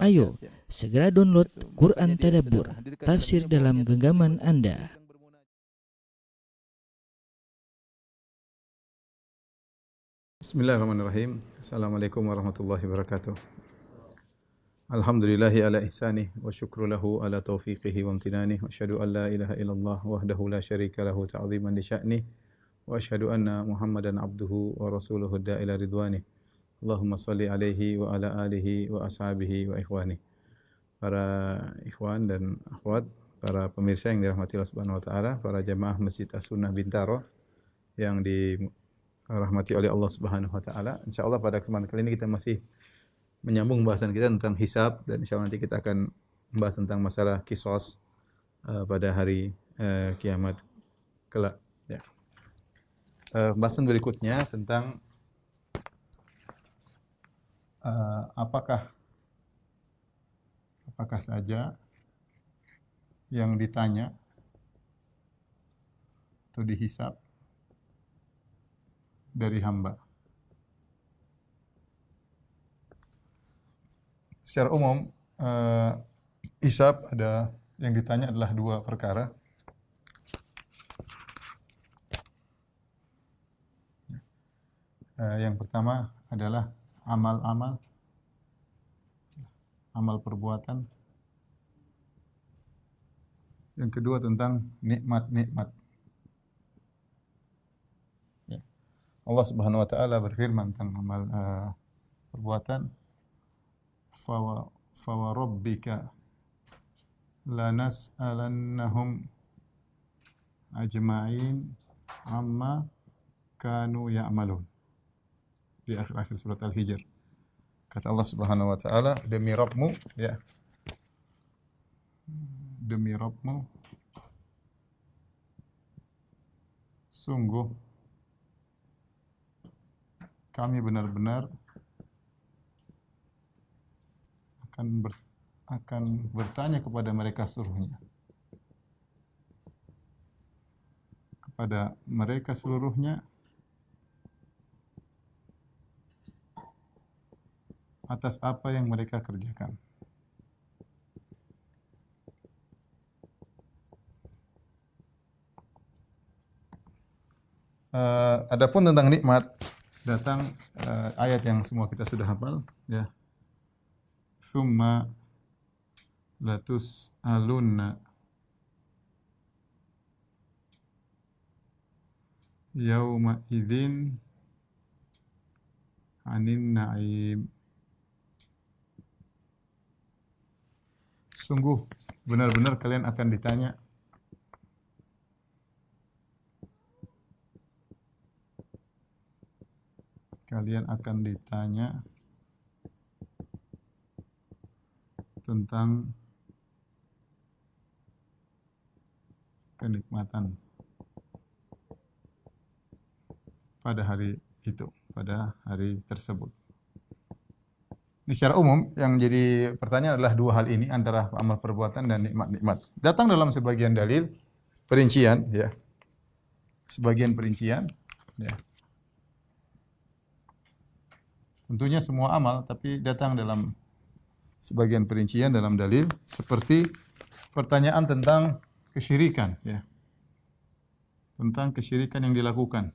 Ayo, segera download Quran Tadabbur, tafsir dalam genggaman Anda. Bismillahirrahmanirrahim. Assalamualaikum warahmatullahi wabarakatuh. Alhamdulillahi ala ihsanih wa syukru lahu ala taufiqihi wa amtinanih wa asyhadu an la ilaha illallah wahdahu la syarika lahu ta'ziman li sya'nih wa asyhadu anna Muhammadan abduhu wa rasuluhu da'ila ridwanih. Allahumma salli alaihi wa ala alihi wa ashabihi wa ikhwanih. Para ikhwan dan akhwat, para pemirsa yang dirahmati Allah Subhanahu wa taala, para jamaah Masjid As-Sunnah Bintaro yang dirahmati oleh Allah Subhanahu wa taala. Insyaallah pada kesempatan kali ini kita masih menyambung pembahasan kita tentang hisab, dan insyaallah nanti kita akan membahas tentang masalah qisas pada hari kiamat kelak, ya. Pembahasan berikutnya tentang apakah saja yang ditanya atau dihisab dari hamba. Secara umum, hisab ada yang ditanya adalah dua perkara. Yang pertama adalah amal perbuatan. Yang kedua tentang nikmat-nikmat. Ya. Allah Subhanahu wa taala berfirman tentang amal perbuatan, fa rabbika lanas'alannahum ajma'in amma kanu ya'malun. Di akhir-akhir surat Al-Hijr. Kata Allah Subhanahu wa taala, demi Rabbmu, ya. Demi Rabbmu, sungguh kami benar-benar akan bertanya kepada mereka seluruhnya. Kepada mereka seluruhnya atas apa yang mereka kerjakan. Adapun tentang nikmat, datang ayat yang semua kita sudah hafal, ya. Summa latus alunna yauma idzin anin na'im. Sungguh benar-benar kalian akan ditanya tentang kenikmatan pada hari itu, pada hari tersebut. Ini secara umum yang jadi pertanyaan adalah dua hal ini, antara amal perbuatan dan nikmat-nikmat. Datang dalam sebagian dalil perincian, ya. Sebagian perincian, ya. Tentunya semua amal, tapi datang dalam sebagian perincian dalam dalil, seperti pertanyaan tentang kesyirikan, ya. Tentang kesyirikan yang dilakukan.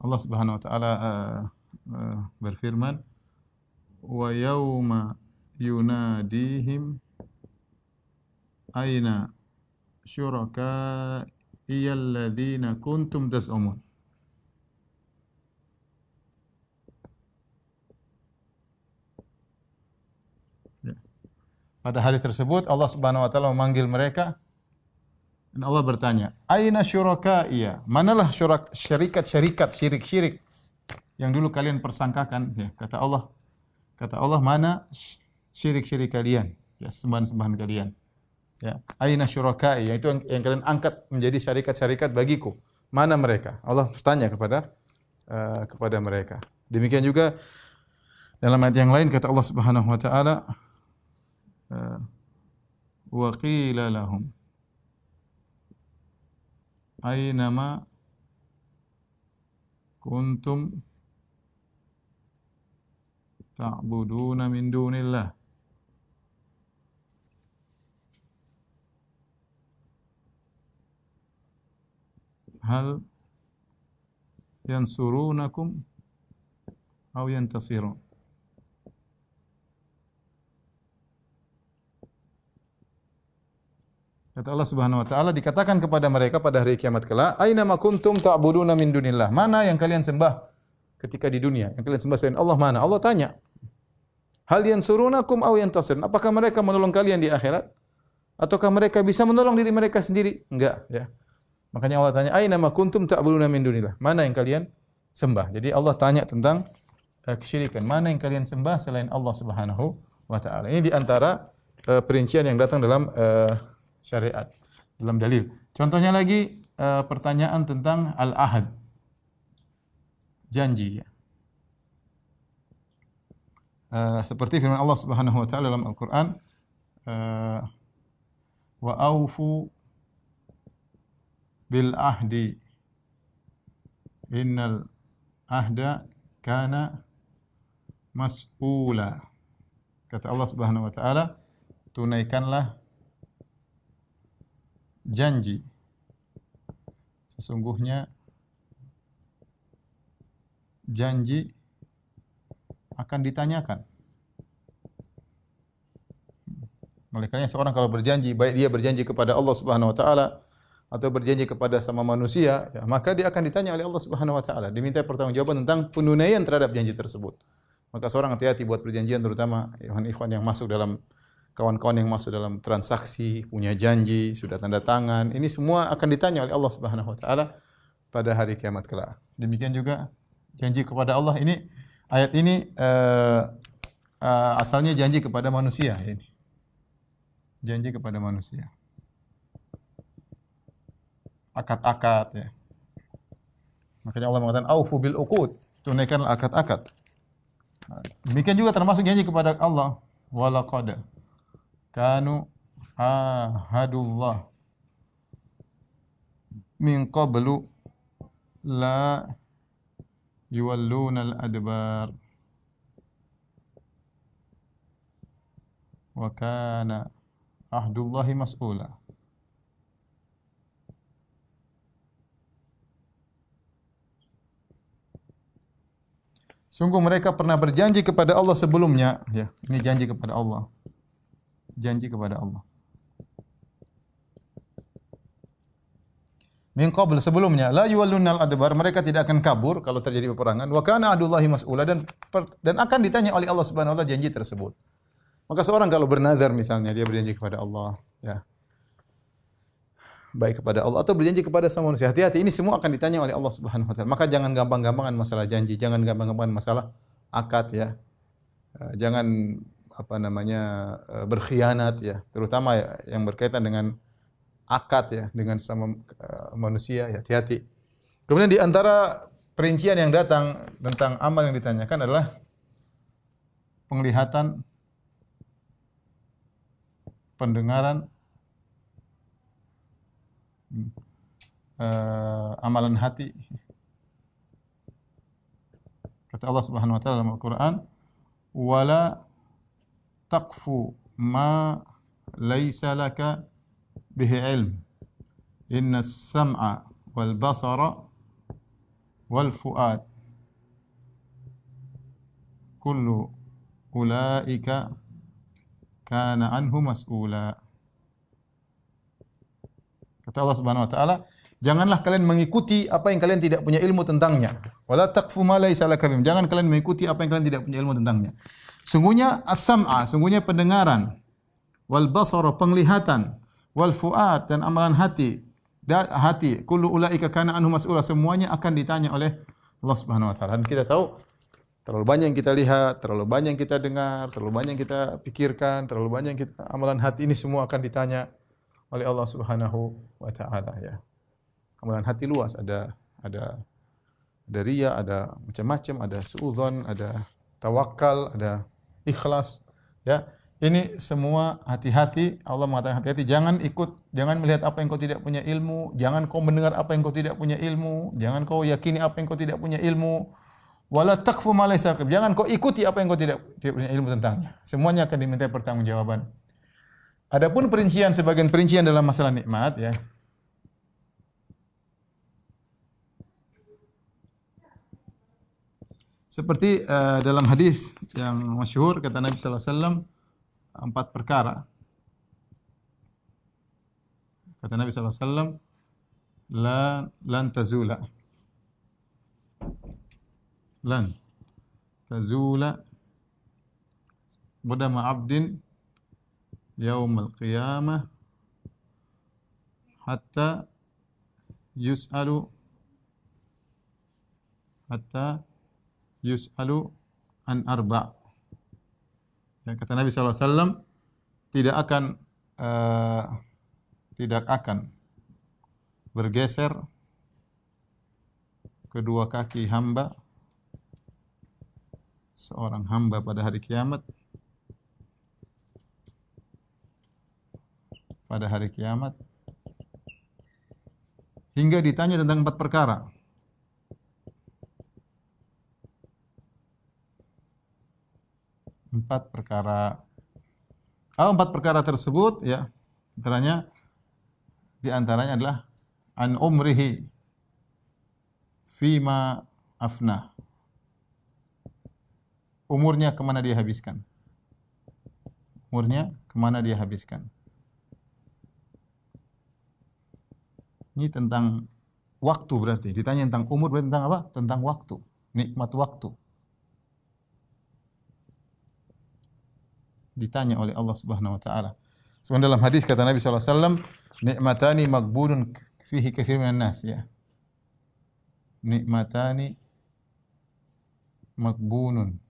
Allah Subhanahu wa taala berfirman, wa yauma yunadihim aina syuraka'iyal ladzina kuntum tas'umun. Ya. Pada hari tersebut Allah Subhanahu wa taala memanggil mereka, dan Allah bertanya, aina syuraka'iya? Manalah syarikat-syarikat, syirik-syirik yang dulu kalian persangkakan, ya. Kata Allah, mana syirik-syirik kalian, ya, sembahan-sembahan kalian. Ya, aina syuraka'i, itu yang kalian angkat menjadi syarikat-syarikat bagiku. Mana mereka? Allah bertanya kepada mereka. Demikian juga dalam ayat yang lain kata Allah Subhanahu wa taala, wa qila lahum Aynama kuntum ta'buduna min dunillah. Hal yansurunakum aw yantasirun. Kata Allah Subhanahu wa taala, dikatakan kepada mereka pada hari kiamat kelak, aina ma kuntum ta'buduna min dunillah. Mana yang kalian sembah ketika di dunia? Yang kalian sembah selain Allah mana? Allah tanya. Hal yansurunakum aw yantasirun? Apakah mereka menolong kalian di akhirat? Ataukah mereka bisa menolong diri mereka sendiri? Enggak, ya. Makanya Allah tanya, aina ma kuntum ta'buduna min dunillah? Mana yang kalian sembah? Jadi Allah tanya tentang kesyirikan. Mana yang kalian sembah selain Allah Subhanahu wa taala? Ini di antara perincian yang datang dalam syariat, dalam dalil. Contohnya lagi pertanyaan tentang al-ahad, janji. Seperti firman Allah Subhanahu wa taala dalam Al-Qur'an, wa aufu bil ahdi innal ahda kana mas'ula. Kata Allah Subhanahu wa taala, tunaikanlah janji. Sesungguhnya janji akan ditanyakan. Oleh karena seorang kalau berjanji, baik dia berjanji kepada Allah Subhanahu wa taala atau berjanji kepada sama manusia, ya, maka dia akan ditanya oleh Allah Subhanahu wa taala, diminta pertanggungjawaban tentang penunaian terhadap janji tersebut. Maka seorang hati-hati buat perjanjian, terutama ikhwan yang masuk dalam kawan-kawan yang masuk dalam transaksi, punya janji, sudah tanda tangan, ini semua akan ditanya oleh Allah Subhanahu wa taala pada hari kiamat kelak. Demikian juga janji kepada Allah, ini ayat ini asalnya janji kepada manusia ini. Janji kepada manusia. Akad-akad, ya. Makanya Allah mengatakan aufu bil uqud, tunaikanlah akad-akad. Demikian juga termasuk janji kepada Allah, walaqad kanu ahadullah min qablu la yuwalluna al-adbar wa kana ahdullahi mas'ula. Sungguh mereka pernah berjanji kepada Allah sebelumnya, ya. Ini janji kepada Allah. Janji kepada Allah. Min qabl, sebelumnya, la yuwallunal adbar, mereka tidak akan kabur kalau terjadi peperangan. Wa kana adullahi mas'ula, dan akan ditanya oleh Allah Subhanahu wa taala janji tersebut. Maka seorang kalau bernazar misalnya, dia berjanji kepada Allah, ya. Baik kepada Allah atau berjanji kepada sama manusia, hati-hati, ini semua akan ditanya oleh Allah Subhanahu wa taala. Maka jangan gampang-gampangan masalah janji, jangan gampang-gampangan masalah akad, ya. Jangan berkhianat, ya, terutama ya, yang berkaitan dengan akad, ya, dengan sama manusia, ya, hati-hati. Kemudian di antara perincian yang datang tentang amal yang ditanyakan adalah penglihatan, pendengaran, amalan hati. Kata Allah Subhanahu wa taala dalam Al-Qur'an, wala taqfu ma laisa laka bihi ilm innas sam'a wal basara wal fuad kullu ulaika kana anhu mas'ula. Kata Allah Subhanahu wa taala, janganlah kalian mengikuti apa yang kalian tidak punya ilmu tentangnya. Wala taqfu ma laisa laka bihi, jangan kalian mengikuti apa yang kalian tidak punya ilmu tentangnya. Sungguhnya as-sam'a, sungguhnya pendengaran, wal basara, penglihatan, wal fuad, dan amalan hati, kullu ulaika kana anhu mas'ula, semuanya akan ditanya oleh Allah Subhanahu wa taala. Dan kita tahu terlalu banyak yang kita lihat, terlalu banyak yang kita dengar, terlalu banyak yang kita pikirkan, terlalu banyak yang kita amalan hati, ini semua akan ditanya oleh Allah Subhanahu wa taala, ya. Amalan hati luas, ada riya, ada macam-macam, ada suudzon, ada tawakal, ada ikhlas, ya. Ini semua hati-hati. Allah mengatakan hati-hati, jangan melihat apa yang kau tidak punya ilmu, jangan kau mendengar apa yang kau tidak punya ilmu, jangan kau yakini apa yang kau tidak punya ilmu. Wala taqfu ma laysa lak. Jangan kau ikuti apa yang kau tidak punya ilmu tentangnya. Semuanya akan diminta pertanggungjawaban. Adapun sebagian perincian dalam masalah nikmat ya. Seperti dalam hadis yang masyhur kata Nabi sallallahu alaihi wasallam 4 perkara. Kata Nabi sallallahu alaihi wasallam, lan tazula qadama 'abdin yaumal qiyamah hatta yus'alu an arba'. Ya, kata Nabi SAW, tidak akan bergeser kedua kaki seorang hamba pada hari kiamat hingga ditanya tentang 4 perkara. Empat perkara tersebut ya, di antaranya adalah an umrihi fima afna. Umurnya kemana dia habiskan. Ini tentang waktu berarti. Ditanya tentang umur berarti tentang apa? Tentang waktu. Nikmat waktu. Ditanya oleh Allah Subhanahu wa taala. Sebenarnya dalam hadis kata Nabi sallallahu alaihi wasallam, nikmatani maghbunun fihi katsir minan nas ya. Nikmatani maghbunun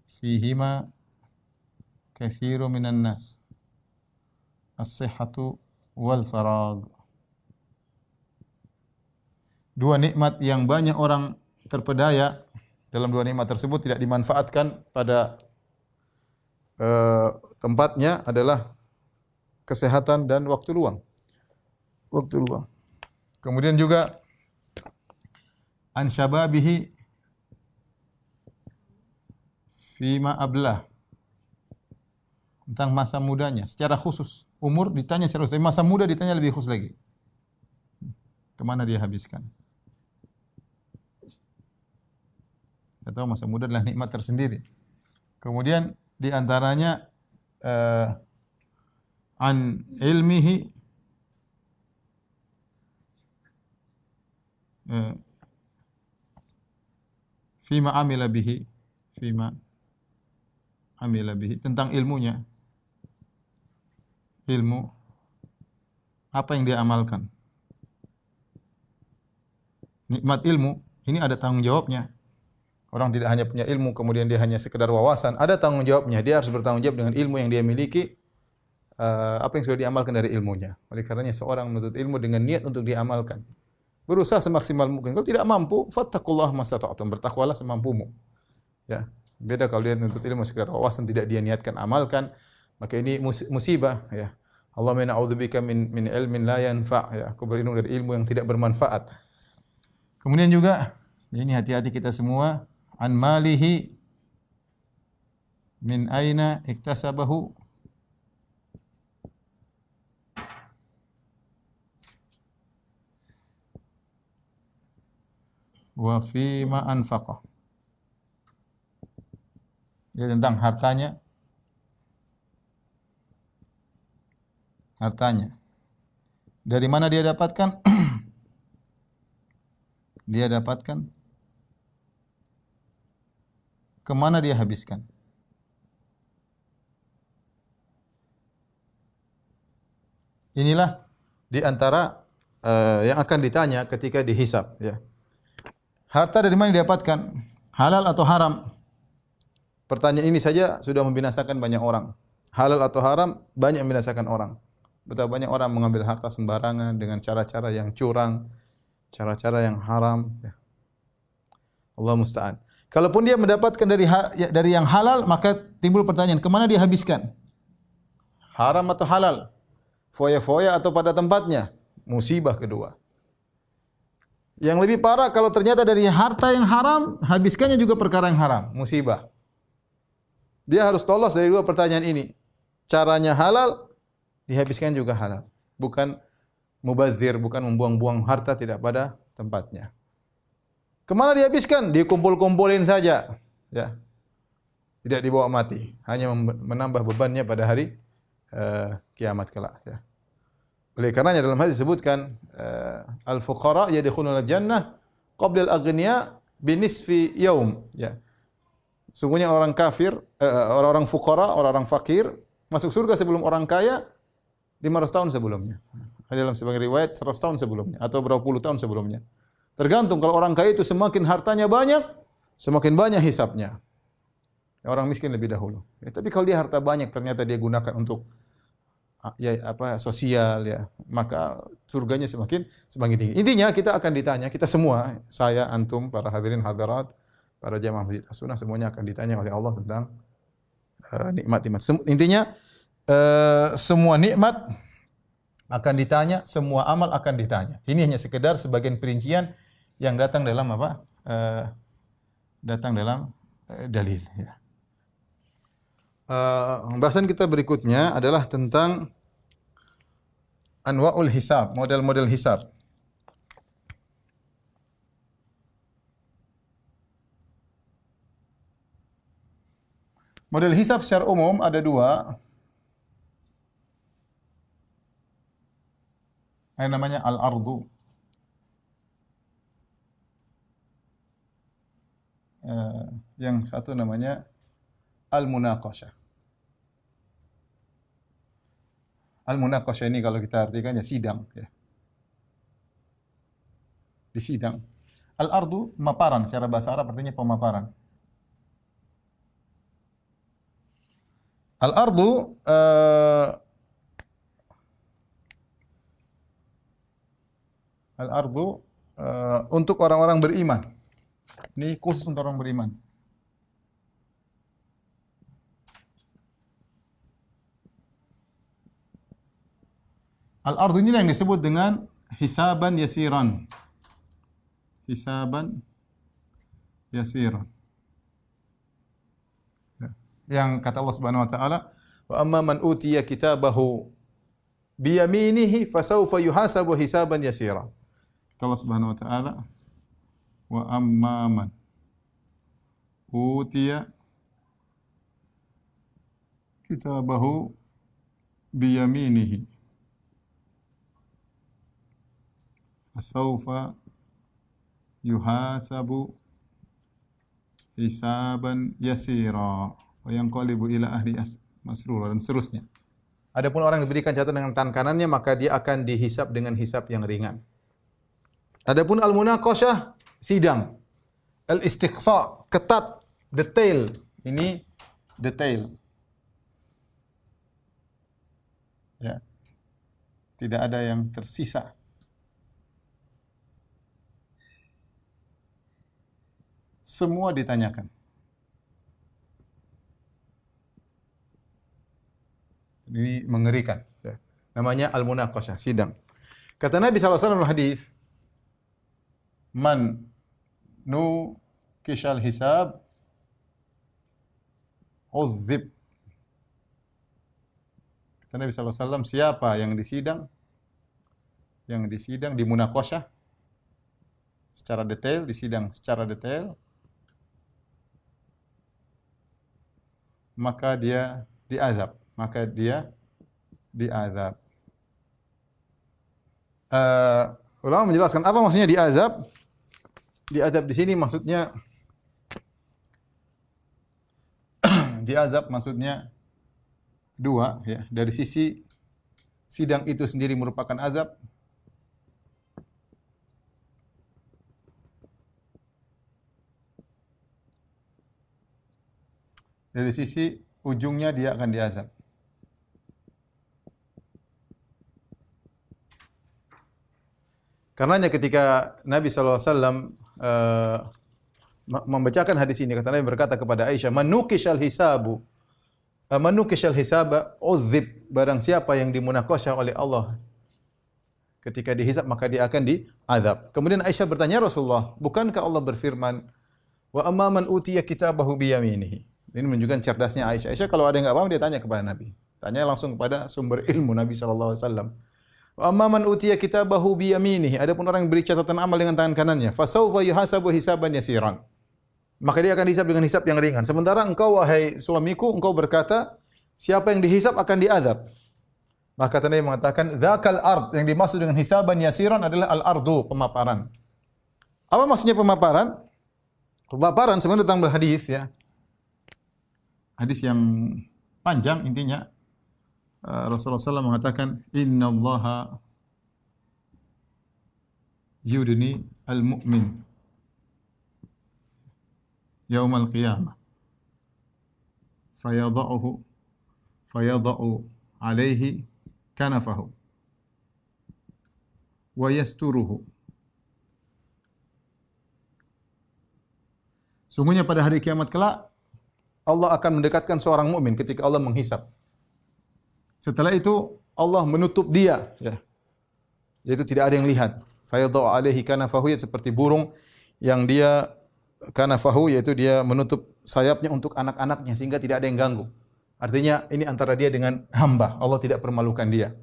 fihima katsiru minan nas. As-sihhatu wal faragh. 2 nikmat yang banyak orang terpedaya dalam 2 nikmat tersebut tidak dimanfaatkan pada tempatnya adalah kesehatan dan waktu luang. Kemudian juga an syababihi fima ablah. Tentang masa mudanya secara khusus. Umur ditanya secara khusus, masa muda ditanya lebih khusus lagi. Kemana dia habiskan? Kita tahu masa muda adalah nikmat tersendiri. Kemudian di antaranya an ilmihi fima amila bihi tentang ilmunya. Ilmu apa yang dia amalkan. Nikmat ilmu ini ada tanggung jawabnya. Orang tidak hanya punya ilmu, kemudian dia hanya sekedar wawasan. Ada tanggung jawabnya. Dia harus bertanggung jawab dengan ilmu yang dia miliki, apa yang sudah diamalkan dari ilmunya. Oleh karenanya seorang menuntut ilmu dengan niat untuk diamalkan. Berusaha semaksimal mungkin. Kalau tidak mampu, fattaqullaha mastata'tum. Bertakwalah semampumu. Ya. Beda kalau dia menuntut ilmu sekedar wawasan, tidak dia niatkan amalkan, maka ini musibah. Ya. Allahumma inna a'udzubika min ilmin la yanfa'. Ya. Aku berlindung dari ilmu yang tidak bermanfaat. Kemudian juga, ini hati-hati kita semua. An malihi min aina iktasabahu wa fima anfaqah. Ya, tentang hartanya. Dari mana dia dapatkan? Dia dapatkan. Kemana dia habiskan? Inilah di antara yang akan ditanya ketika dihisab. Ya. Harta dari mana didapatkan? Halal atau haram? Pertanyaan ini saja sudah membinasakan banyak orang. Halal atau haram banyak membinasakan orang. Betapa banyak orang mengambil harta sembarangan dengan cara-cara yang curang, cara-cara yang haram. Ya. Allah musta'an. Kalaupun dia mendapatkan dari yang halal, maka timbul pertanyaan, kemana dia habiskan? Haram atau halal? Foya-foya atau pada tempatnya? Musibah kedua. Yang lebih parah kalau ternyata dari harta yang haram, habiskannya juga perkara yang haram, musibah. Dia harus lolos dari dua pertanyaan ini. Caranya halal, dihabiskan juga halal. Bukan mubazir, bukan membuang-buang harta tidak pada tempatnya. Kemana dihabiskan? Dikumpul-kumpulin saja. Ya. Tidak dibawa mati. Hanya menambah bebannya pada hari kiamat kelak. Ya. Oleh karenanya dalam hadis disebutkan al-fuqara yadkhuluna al-jannah qabla al-aghniya binisfi yaum. Ya. Sungguhnya orang kafir, orang-orang fuqara, orang-orang fakir masuk surga sebelum orang kaya 500 tahun sebelumnya. Dalam sebagian riwayat 100 tahun sebelumnya atau berapa puluh tahun sebelumnya. Tergantung, kalau orang kaya itu semakin hartanya banyak, semakin banyak hisapnya. Orang miskin lebih dahulu. Ya, tapi kalau dia harta banyak ternyata dia gunakan untuk sosial ya, maka surganya semakin tinggi. Intinya kita akan ditanya, kita semua, saya, antum, para hadirin hadirat, para jamaah Masjid As-Sunnah semuanya akan ditanya oleh Allah tentang nikmat-nikmat. Intinya semua nikmat akan ditanya, semua amal akan ditanya. Ini hanya sekedar sebagian perincian yang datang dalam apa? Datang dalam dalil. Ya. Pembahasan kita berikutnya adalah tentang anwa'ul hisab, model-model hisab. Model hisab secara umum ada dua. Yang namanya al-ardu. Yang satu namanya al-munaqashah. Al-munaqashah ini kalau kita artikan ya sidang. Ya. Di sidang. Al-ardu maparan, secara bahasa Arab artinya pemaparan. Al-ardu Al-ardu untuk orang-orang beriman. Ini khusus untuk orang beriman. Al-ardu ini yang disebut dengan hisaban yasiran. Hisaban yasiran. Yang kata Allah Subhanahu wa taala, "Wa amma man utiya kitabahu biyaminihi fasawfa yuhasabu hisaban yasira." Allah Subhanahu wa taala, "Wa amma man utiya kitabahu biyaminihi fasawfa yuhasabu hisaban yasira wa yanqalibu ila ahli masrura," dan seterusnya. Adapun orang yang diberikan catatan dengan tangan kanannya maka dia akan dihisab dengan hisab yang ringan. Adapun al-munaqashah sidang. Al-istiqsa ketat, detail. Ini detail. Ya. Tidak ada yang tersisa. Semua ditanyakan. Ini mengerikan. Ya. Namanya al-munaqashah, sidang. Kata Nabi SAW dalam hadis, "Man nukishal hisab uzzib." Kata Nabi SAW, siapa yang disidang di munaqashah secara detail, disidang secara detail, maka dia diazab. Ulama menjelaskan apa maksudnya diazab. Diazab di sini maksudnya diazab maksudnya dua ya. Dari sisi sidang itu sendiri merupakan azab. Dari sisi ujungnya dia akan diazab. Karenanya ketika Nabi SAW membacakan hadis ini, kata Nabi berkata kepada Aisyah, "Man nukishal hisabu manukishal hisaba uzib, barang siapa yang dimunakashah oleh Allah ketika dihisab maka dia akan diazab. Kemudian Aisyah bertanya, Rasulullah, bukankah Allah berfirman, wa amma man utiya kitabahu biyaminihi. Ini menunjukkan cerdasnya Aisyah. Aisyah kalau ada yang enggak paham dia tanya kepada Nabi. Tanya langsung kepada sumber ilmu Nabi sallallahu alaihi wasallam. Wa amma man utiya kitabahu biyaminihi. Adapun orang yang beri catatan amal dengan tangan kanannya, fasawfa yuhasabu hisaban yasiran. Maka dia akan dihisab dengan hisab yang ringan. Sementara engkau wahai suamiku, engkau berkata, siapa yang dihisab akan diazab. Maka Nabi mengatakan, dzakal ard, yang dimaksud dengan hisaban yasiran adalah al-ardu, pemaparan. Apa maksudnya pemaparan? Pemaparan sebenarnya datang berhadis ya. Hadis yang panjang intinya Rasulullah SAW mengatakan, innallaha yudni al-mu'min yaumal qiyamah fayadha'u alaihi kanafahu wa yasturuhu. Sungguhnya pada hari kiamat kelak Allah akan mendekatkan seorang mukmin ketika Allah menghisab. Setelah itu Allah menutup dia, ya. Yaitu tidak ada yang lihat. Fayadha'u alaihi kanafahu, seperti burung yang dia kanafahu, yaitu dia menutup sayapnya untuk anak-anaknya sehingga tidak ada yang ganggu. Artinya ini antara dia dengan hamba. Allah tidak permalukan dia.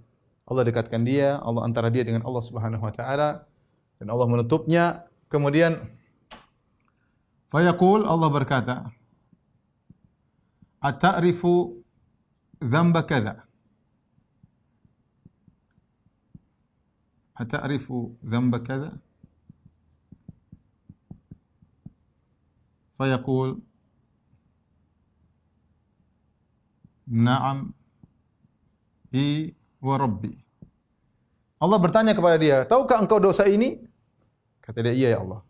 Allah dekatkan dia, Allah antara dia dengan Allah Subhanahu wa taala, dan Allah menutupnya. Kemudian fayaqul, Allah berkata, ata'rifu dzamba kadza. Ata'rifu dzamba kadza? Fayaqul, na'am, wa rabbi. Allah bertanya kepada dia, tahukah engkau dosa ini? Kata dia, iya ya Allah.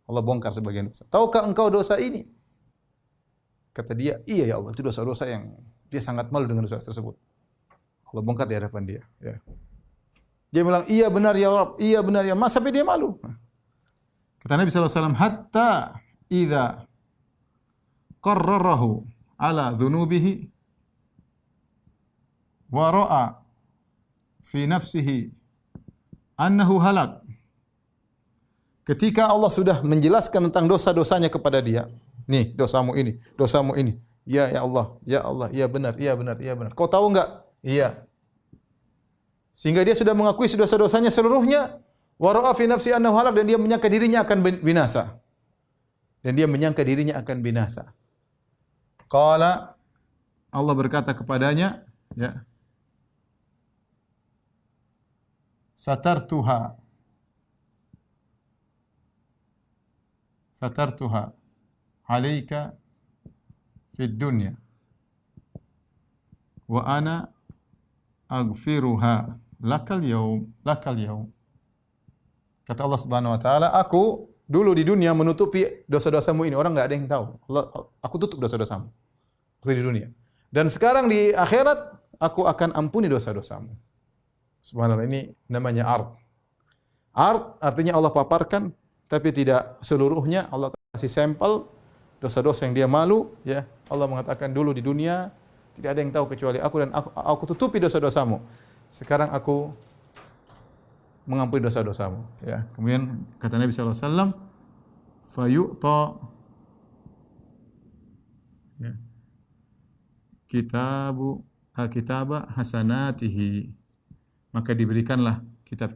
Allah bongkar sebagian dosa. Tahukah engkau dosa ini? Kata dia, iya ya Allah. Itu dosa-dosa yang dia sangat malu dengan dosa tersebut. Allah bongkar di hadapan dia. Ya. Dia bilang, iya benar ya Rabb, iya benar ya Mas, sampai dia malu. Kata Nabi SAW, hatta idza qarrarahu ala dhunubihi wa ra'a fi nafsihi annahu halak. Ketika Allah sudah menjelaskan tentang dosa-dosanya kepada dia, nih dosamu ini, dosamu ini. Ya Allah, ya Allah, ya benar, ya benar, ya benar. Kau tahu enggak? Iya. Sehingga dia sudah mengakui dosa-dosanya seluruhnya, wa ra'a fi nafsi annahu halak, dan dia menyangka dirinya akan binasa. Dan dia menyangka dirinya akan binasa. Qala, Allah berkata kepadanya, ya, satartuha alaika fid dunya wa ana aghfiruha lakal yaum. Kata Allah Subhanahu wa taala, aku dulu di dunia menutupi dosa-dosamu ini, orang enggak ada yang tahu. Aku tutup dosa-dosamu waktu di dunia. Dan sekarang di akhirat aku akan ampuni dosa-dosamu. Subhanallah, ini namanya ard. Ard artinya Allah paparkan, tapi tidak seluruhnya. Allah kasih sampel dosa-dosa yang dia malu, ya. Allah mengatakan dulu di dunia tidak ada yang tahu kecuali aku, dan aku tutupi dosa-dosamu. Sekarang aku mengampuni dosa-dosamu, ya. Kemudian kata Nabi sallallahu alaihi wasallam, fayu'ta, ya, kitaba hasanatihi, maka diberikanlah kitab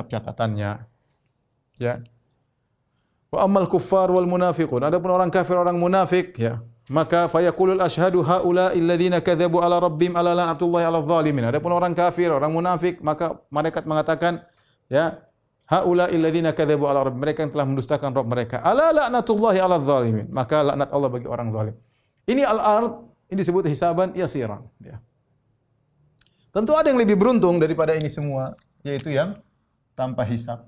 catatannya, ya. Wa ammal kuffar wal munafiqun, adapun orang kafir, orang munafik, ya, maka fayaqulul asyhadu haula'i alladziina kadzabu ala rabbihim ala la'natullahi 'alal zalimin. Adapun orang kafir, orang munafik, maka malaikat mengatakan, ya, haula'i alladziina kadzabu ala rabbihim, mereka yang telah mendustakan Rabb mereka, ala la'natullahi 'alal zalimin, maka laknat Allah bagi orang zalim. Ini al-ard, ini disebut hisaban yasiran, ya. Tentu ada yang lebih beruntung daripada ini semua, yaitu yang tanpa hisab.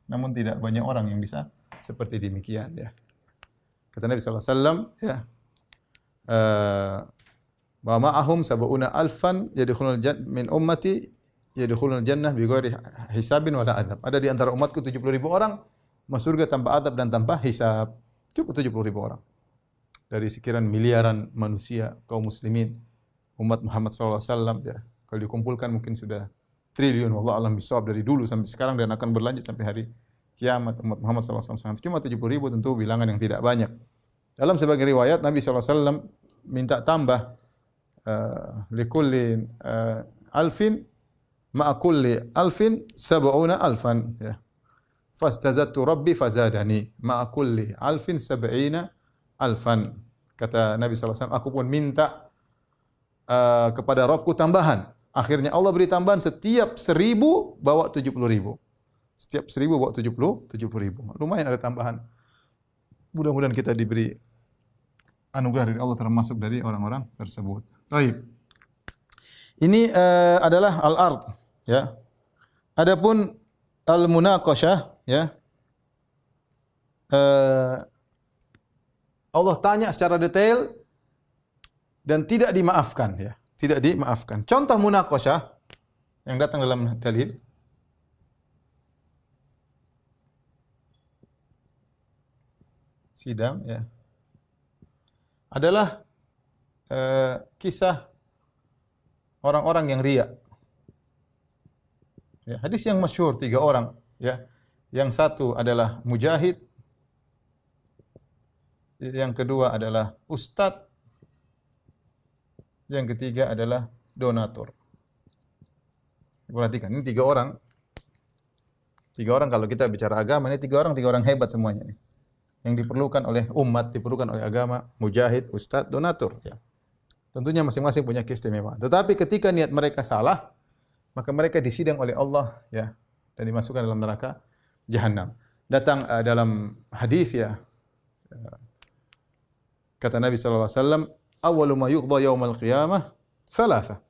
Namun tidak banyak orang yang bisa seperti demikian, ya. Kata Nabi sallallahu alaihi wasallam, ya, wa ma'ahum sab'una alfan yadkhulul jannah min ummati yadkhulul jannah bighairi hisabin wala adzab. Ada di antara umatku 70.000 orang masuk surga tanpa adab dan tanpa hisab. Cukup 70.000 orang. dari sekian miliaran manusia kaum muslimin umat Muhammad sallallahu alaihi wasallam ya. Kalau dikumpulkan mungkin sudah triliun, wallahu alam bisawab, dari dulu sampai sekarang dan akan berlanjut sampai hari kiamat. Umat Muhammad sallallahu alaihi wasallam cuma 70.000, tentu bilangan yang tidak banyak. Dalam sebagian riwayat Nabi sallallahu alaihi wasallam minta tambah likulli alfin ma'a kulli alfin sab'una alfan ya. Fastazadtu rabbi fazadani ma'a kulli alfin sab'ina alfan. Kata Nabi sallallahu alaihi wasallam, aku pun minta kepada Rabbku tambahan. Akhirnya Allah beri tambahan, setiap 1.000 bawa 70.000. Setiap 1.000 bawa 70.000. Lumayan ada tambahan. Mudah-mudahan kita diberi anugerah dari Allah termasuk dari orang-orang tersebut. Baik. Ini adalah al-ard ya. Adapun al-munaqasyah ya. Allah tanya secara detail dan tidak dimaafkan ya. Tidak dimaafkan. Contoh munaqasyah yang datang dalam dalil sidang ya. Adalah kisah orang-orang yang riya. Ya, hadis yang masyhur 3 orang ya. Yang satu adalah mujahid, yang kedua adalah ustadz, yang ketiga adalah donatur. Perhatikan, ini 3 orang. 3 orang kalau kita bicara agama, ini 3 orang hebat semuanya nih. Yang diperlukan oleh umat, diperlukan oleh agama, mujahid, ustadz, donatur ya. Tentunya masing-masing punya keistimewaan. Tetapi ketika niat mereka salah, maka mereka disidang oleh Allah ya dan dimasukkan dalam neraka jahanam. Datang dalam hadis ya, kata Nabi sallallahu alaihi wasallam, awwalu ma yuqda yaumal qiyamah thalatha.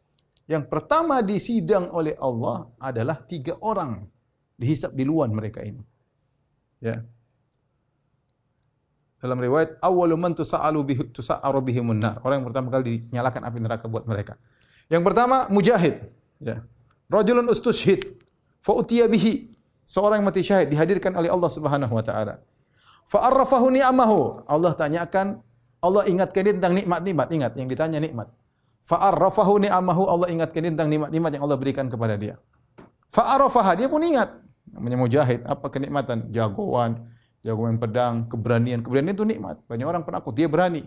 Yang pertama disidang oleh Allah adalah 3 orang. Dihisab di luar mereka ini. Ya. Dalam riwayat awwalu man tusa'aru bihimun nar. Orang yang pertama kali dinyalakan api neraka buat mereka. Yang pertama mujahid, ya. Rajulun ustushhid fa utiya bihi. Seorang yang mati syahid dihadirkan oleh Allah Subhanahu wa taala. Fa arrafahu ni'amahu. Allah tanyakan, Allah ingatkan dia tentang nikmat-nikmat, ingat yang ditanya nikmat. Fa arrafahu ni'amahu, Allah ingatkan dia tentang nikmat-nikmat yang Allah berikan kepada dia. Fa arrafaha, dia pun ingat. Namanya mujahid, apa kenikmatan? Jagoan main pedang, keberanian itu nikmat. Banyak orang penakut, dia berani.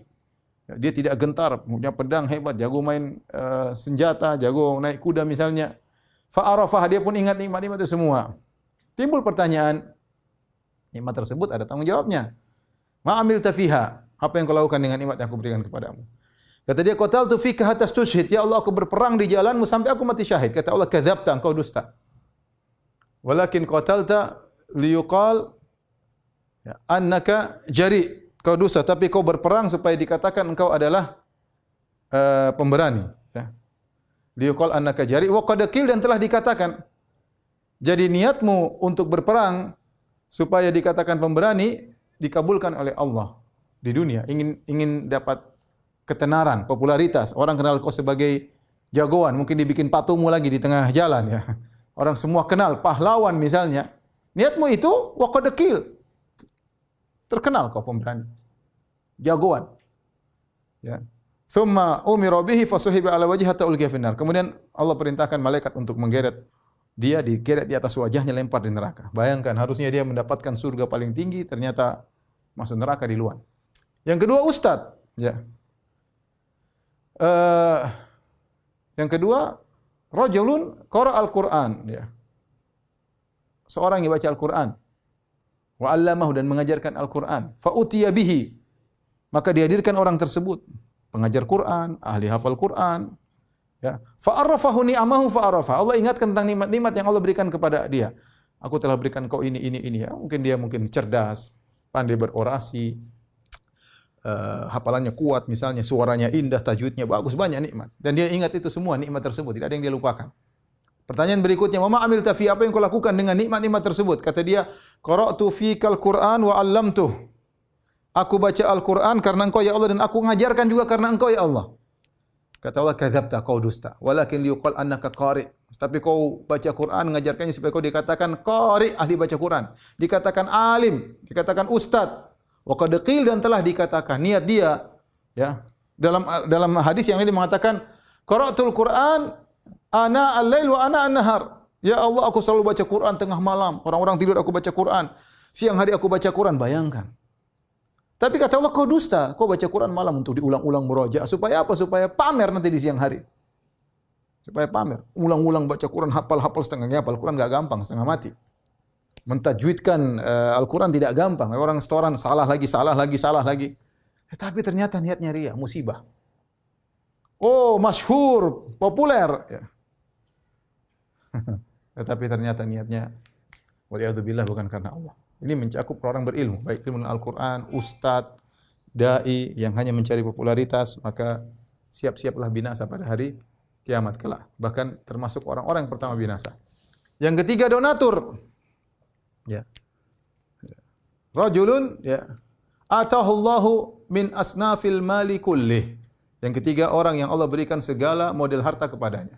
Dia tidak gentar, punya pedang hebat, jago main senjata, jago naik kuda misalnya. Fa'arafah, dia pun ingat nikmat-nikmat itu semua. Timbul pertanyaan, nikmat tersebut ada tanggung jawabnya. Ma'amilta fiha, apa yang kau lakukan dengan nikmat yang aku berikan kepadamu? Kata dia, qataltu fika hatta tushhid, ya Allah aku berperang di jalanmu sampai aku mati syahid. Kata Allah, kadzabta, engkau dusta. Walakin qatalta liyuqal ya, annaka jari, kau dusta, tapi kau berperang supaya dikatakan engkau adalah pemberani. Ya. Liyuqal annaka jari, wa qad qil, dan telah dikatakan. Jadi niatmu untuk berperang supaya dikatakan pemberani dikabulkan oleh Allah di dunia. Ingin dapat ketenaran, popularitas. Orang kenal kau sebagai jagoan, mungkin dibikin patungmu lagi di tengah jalan ya. Orang semua kenal, pahlawan misalnya. Niatmu itu wa qad qil. Terkenal kau pemberani, jagoan. Ya. Thumma umira bihi fasuhiba ala wajhi hatta ulqiya finnar. Kemudian Allah perintahkan malaikat untuk menggeret dia, digeret di atas wajahnya, lempar di neraka. Bayangkan, harusnya dia mendapatkan surga paling tinggi, ternyata masuk neraka di luar. Yang kedua ustaz, ya. Yang kedua rajulun qara al-Qur'an, ya. Seorang yang baca Al-Qur'an. Wa 'allamahu, dan mengajarkan Al-Qur'an. Fa utiya bihi, maka dihadirkan orang tersebut, pengajar Quran, ahli hafal Quran, ya. Fa arrafahu ni'amahu fa arafa. Allah ingatkan tentang nikmat-nikmat yang Allah berikan kepada dia. Aku telah berikan kau ini ya. Mungkin dia cerdas, pandai berorasi, hafalannya kuat misalnya, suaranya indah, tajwidnya bagus, banyak nikmat. Dan dia ingat itu semua nikmat tersebut, tidak ada yang dia lupakan. Pertanyaan berikutnya, "Wa ma amilta fi?" Apa yang kau lakukan dengan nikmat-nikmat tersebut? Kata dia, "Qara'tu fikal Qur'an wa 'allamtuh." Aku baca Al-Qur'an karena Engkau ya Allah, dan aku mengajarkan juga karena Engkau ya Allah. Kata Allah, "Kadzabta, kau dusta. Walakin liyuqal annaka qari." Tapi kau baca Quran, mengajarkannya supaya kau dikatakan qari, ahli baca Quran, dikatakan alim, dikatakan ustaz. Wa qad qil, dan telah dikatakan niat dia Ya. Dalam hadis yang ini mengatakan, qara'tul Qur'an ana al-lail wa ana an-nahar. Ya Allah, aku selalu baca Quran tengah malam. Orang-orang tidur aku baca Quran. Siang hari aku baca Quran. Bayangkan. Tapi kata Allah, kau dusta. Kau baca Quran malam untuk diulang-ulang murojaah. Supaya apa? Supaya pamer nanti di siang hari. Supaya pamer. Ulang-ulang baca Quran, hafal-hafal setengahnya hafal. Quran enggak gampang, setengah mati. Mentajwidkan Al-Quran tidak gampang. Orang setoran salah lagi. Tapi ternyata niatnya ria, musibah. Oh, masyhur, populer. Ya. Tetapi ternyata niatnya waliyadzubillah bukan karena Allah. Ini mencakup orang berilmu, baik ilmu Al-Quran, ustadz, dai yang hanya mencari popularitas, maka siap-siaplah binasa pada hari kiamat kelak. Bahkan termasuk orang-orang yang pertama binasa. Yang ketiga donatur. Ya. Rajulun ya atahullahu min asnafil mali kullih. Yang ketiga orang yang Allah berikan segala model harta kepadanya.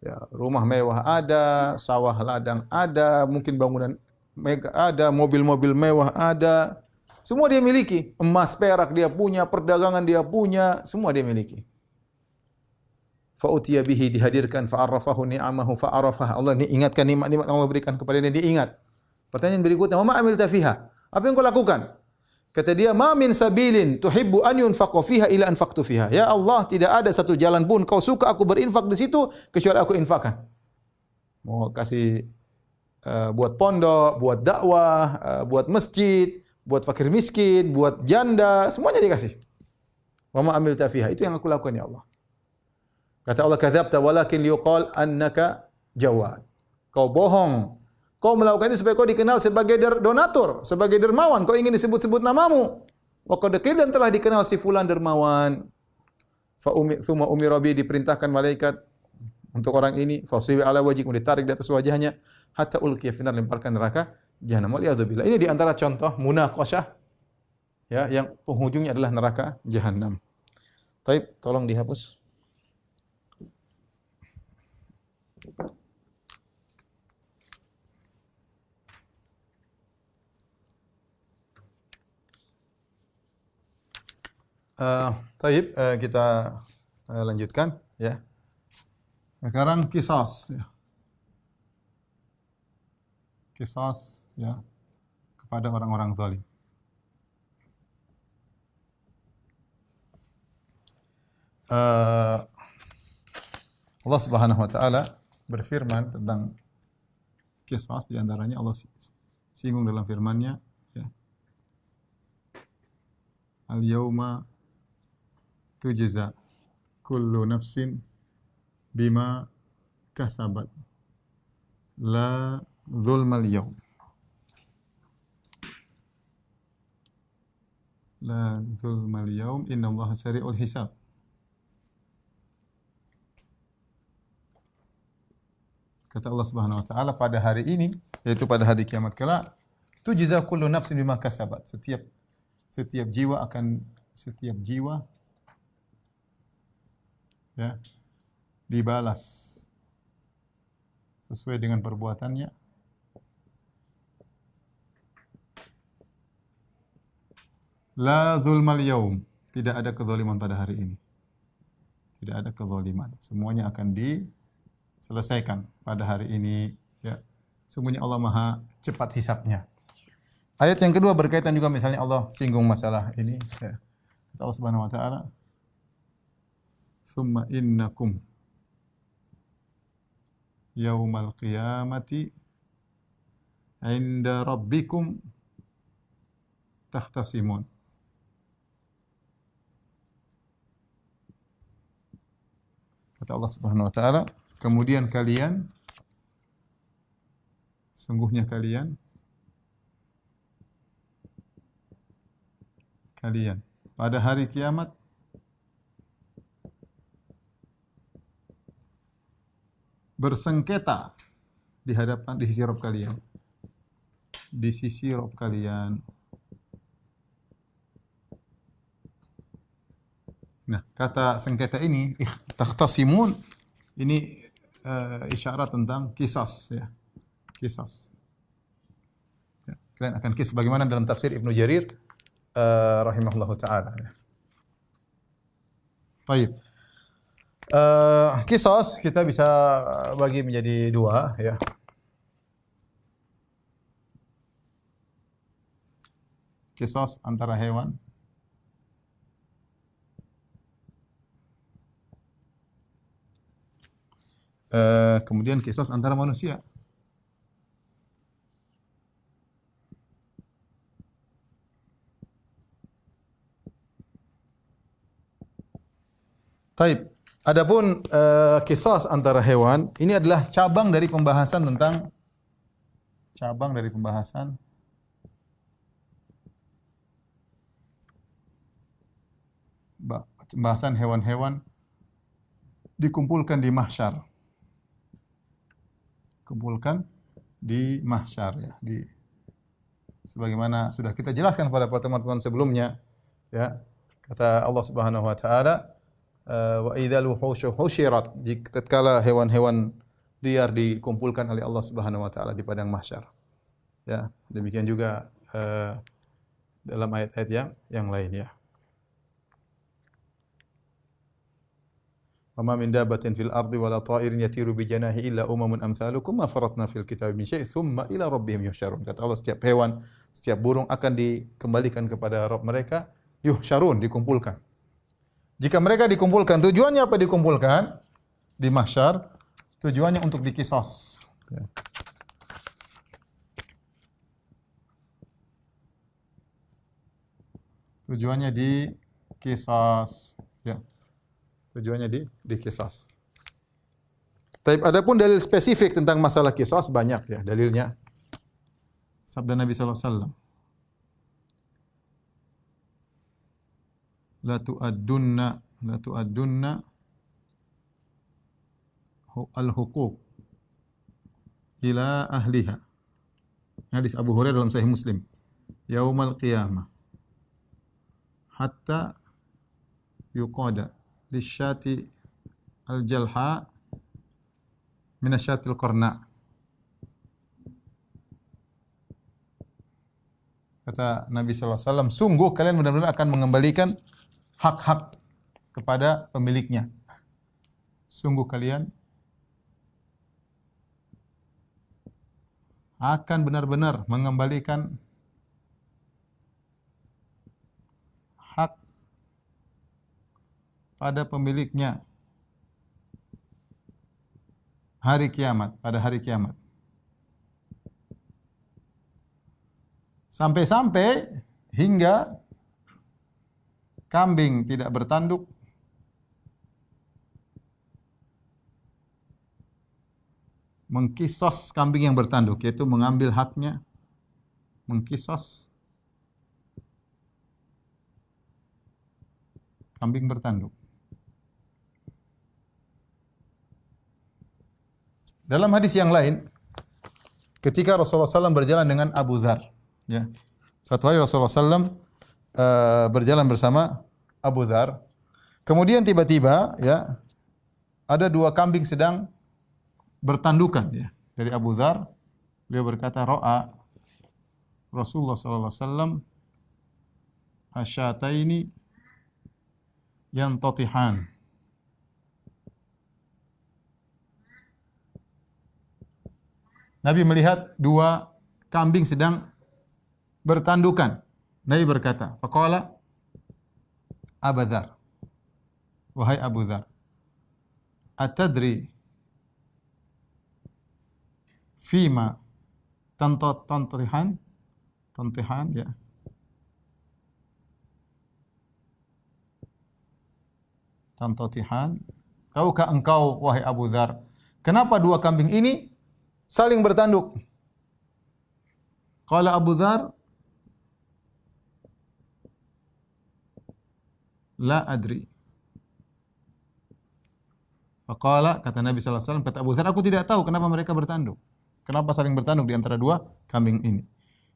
Ya, rumah mewah ada, sawah ladang ada, mungkin bangunan mega ada, mobil-mobil mewah ada. Semua dia miliki. Emas, perak dia punya, perdagangan dia punya, semua dia miliki. Fa'utiya bihi dihadirkan, fa'arrafahu ni'amahu fa'arafah. Allah ingatkan nikmat-nikmat Allah berikan kepada dia, dia ingat. Pertanyaan berikutnya, "Wa ma amilta fiha?" Apa yang kau lakukan? Kata dia, "Ma min sabilin tuhibbu an yunfaqa fiha ila anfaqtu fiha." Ya Allah, tidak ada satu jalan pun kau suka aku berinfak di situ kecuali aku infakkan. Mau kasih buat pondok, buat dakwah, buat masjid, buat fakir miskin, buat janda, semuanya dikasih. Wa ma amilta fiha, itu yang aku lakukan ya Allah. Kata Allah, "Kadzabta walakin liqal annaka jawad." Kau bohong. Kau melakukan itu supaya kau dikenal sebagai donatur, sebagai dermawan. Kau ingin disebut-sebut namamu. Wa qad dan telah dikenal si fulan dermawan. Fa tsumma umira bi diperintahkan malaikat untuk orang ini, fa suwi ala wajhi, ditarik di atas wajahnya hatta ulqiya finar, lemparkan neraka jahanam. Waliyadzubillah. Ini di antara contoh munaqasyah ya yang penghujungnya adalah neraka jahanam. Baik, tolong dihapus. Kita lanjutkan ya. Sekarang qisas ya. Qisas ya kepada orang-orang zalim. Allah Subhanahu wa taala berfirman tentang qisas, di antaranya Allah singgung dalam firman-Nya ya. Al-yauma tujza kullu nafsin bima kasabat la zulmal yaum. La zulmal yaum innallaha sari'ul hisab. Kata Allah Subhanahu wa taala, pada hari ini, yaitu pada hari kiamat kelak, tujza kullu nafsin bima kasabat. Setiap jiwa ya dibalas sesuai dengan perbuatannya. La zulmal yaum, tidak ada kezaliman pada hari ini. Tidak ada kezaliman. Semuanya akan diselesaikan pada hari ini ya. Sungguhnya Allah Maha cepat hisabnya. Ayat yang kedua berkaitan juga, misalnya Allah singgung masalah ini ya. Allah Subhanahu wa taala, "Tsumma innakum yaumal qiyamati 'inda rabbikum takhtasimun." Kata Allah Subhanahu wa taala, kemudian kalian, sungguhnya kalian pada hari kiamat bersengketa di sisi Rabb kalian. Di sisi Rabb kalian. Nah, kata sengketa ini, takhtasimun, ini isyarat tentang qisas ya. Qisas. Ya, kalian akan bagaimana dalam tafsir Ibnu Jarir rahimahullahu taala ya. Baik. Kisos kita bisa bagi menjadi dua ya. Kisos antara hewan. Kemudian kisos antara manusia. Taib. Adapun kisos antara hewan, ini adalah cabang dari pembahasan pembahasan hewan-hewan dikumpulkan di mahsyar. Kumpulkan di mahsyar ya, sebagaimana sudah kita jelaskan pada pertemuan sebelumnya ya. Kata Allah Subhanahu wa taala, wa idzal wuhusyu husyirat, tatkala hewan-hewan liar dikumpulkan oleh Allah Subhanahu wa taala di padang mahsyar. Ya, demikian juga dalam ayat-ayat yang lain ya. Wa ma min dabbatin fil ardi wala ta'irin yatiru bi janahi illa umamun amsalukum ma faratna fil kitabi min syai' tsumma ila rabbihim yuhsyarun. Kata Allah, setiap hewan, setiap burung akan dikembalikan kepada Rabb mereka, yuhsyarun, dikumpulkan. Jika mereka dikumpulkan, tujuannya apa dikumpulkan? Di mahsyar, tujuannya untuk dikisos. Ya. Tujuannya dikisos. Ya. Tujuannya dikisos. Tapi adapun dalil spesifik tentang masalah kisos banyak ya dalilnya. Sabda Nabi sallallahu alaihi wasallam, la tu'addunna al-huquq ila ahliha. Hadis Abu Hurairah dalam Sahih Muslim. Yaumal qiyamah hatta yuqada lisyati al-jalha minasyatil qarna. Kata Nabi sallallahu alaihi wasallam, sungguh kalian benar-benar akan mengembalikan hak-hak kepada pemiliknya. Sungguh kalian akan benar-benar mengembalikan hak pada pemiliknya pada hari kiamat. Sampai-sampai hingga kambing tidak bertanduk, mengkisos kambing yang bertanduk, yaitu mengambil haknya, mengkisos kambing bertanduk. Dalam hadis yang lain, ketika Rasulullah SAW berjalan dengan Abu Dzar, ya, satu hari Rasulullah SAW berjalan bersama Abu Dzar, kemudian tiba-tiba, ya, ada dua kambing sedang bertandukan, ya. Dari Abu Dzar, beliau berkata, "Ra'a Rasulullah SAW asyataini yantatihan." Nabi melihat dua kambing sedang bertandukan. Nabi berkata, faqala Abu Dzar, wahai Abu Dzar, atadri fima tantihan, ya. Tantihan, tahukah engkau wahai Abu Dzar, kenapa dua kambing ini saling bertanduk? Qala Abu Dzar, la adri. Faqala, kata Nabi sallallahu alaihi wasallam, kata Abu Dzar, aku tidak tahu kenapa mereka bertanduk. Kenapa saling bertanduk di antara dua kambing ini?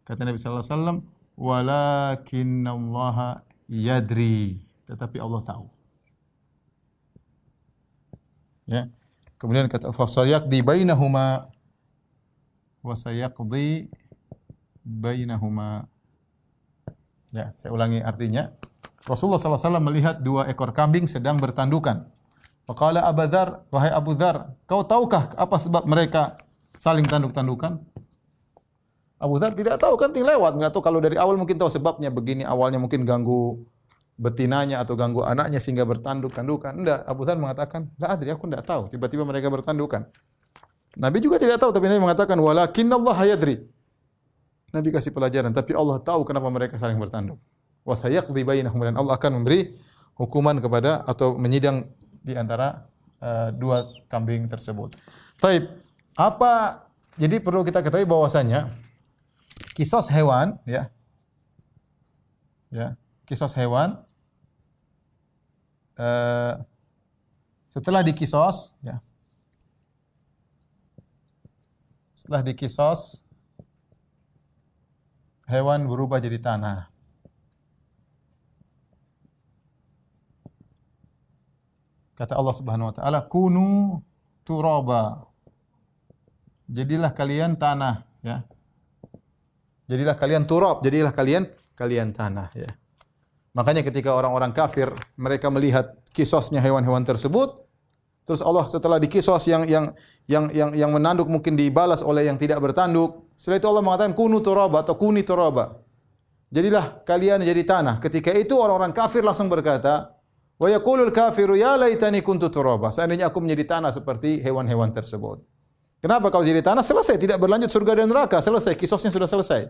Kata Nabi sallallahu alaihi wasallam, walakinallaha yadri, tetapi Allah tahu. Ya. Kemudian kata fasayaqdi bainahuma wa sayaqdi bainahuma. Ya, saya ulangi artinya. Rasulullah SAW melihat 2 ekor kambing sedang bertandukan. Faqala Abu Dzar, wahai Abu Dzar, kau tahukah apa sebab mereka saling tanduk-tandukan? Abu Dzar tidak tahu, kan tinggal lewat, enggak tahu. Kalau dari awal mungkin tahu sebabnya begini, awalnya mungkin ganggu betinanya atau ganggu anaknya sehingga bertanduk-tandukan. Enggak, Abu Dzar mengatakan, "La adri, aku enggak tahu. Tiba-tiba mereka bertandukan." Nabi juga tidak tahu, tapi Nabi mengatakan, "Walakinnallaha yadri." Nabi kasih pelajaran, tapi Allah tahu kenapa mereka saling bertanduk. Wa sayaqdi bainahum, dan Allah akan memberi hukuman kepada atau menyidang di antara 2 kambing tersebut. Taib, apa? Jadi perlu kita ketahui bahwasanya kisos hewan, ya, kisos hewan setelah dikisos, ya, setelah dikisos hewan berubah jadi tanah. Kata Allah Subhanahu wa taala, "Kunu turaba." Jadilah kalian tanah, ya. Jadilah kalian turab, jadilah kalian tanah, ya. Makanya ketika orang-orang kafir mereka melihat kisosnya hewan-hewan tersebut, terus Allah setelah dikisos yang menanduk mungkin dibalas oleh yang tidak bertanduk. Setelah itu Allah mengatakan kunu turaba atau kuni turaba. Jadilah kalian jadi tanah. Ketika itu orang-orang kafir langsung berkata, wa yaqulul kafiru ya laitani kuntu turaba. Seandainya aku menjadi tanah seperti hewan-hewan tersebut. Kenapa? Kalau jadi tanah selesai, tidak berlanjut surga dan neraka, selesai, kisosnya sudah selesai.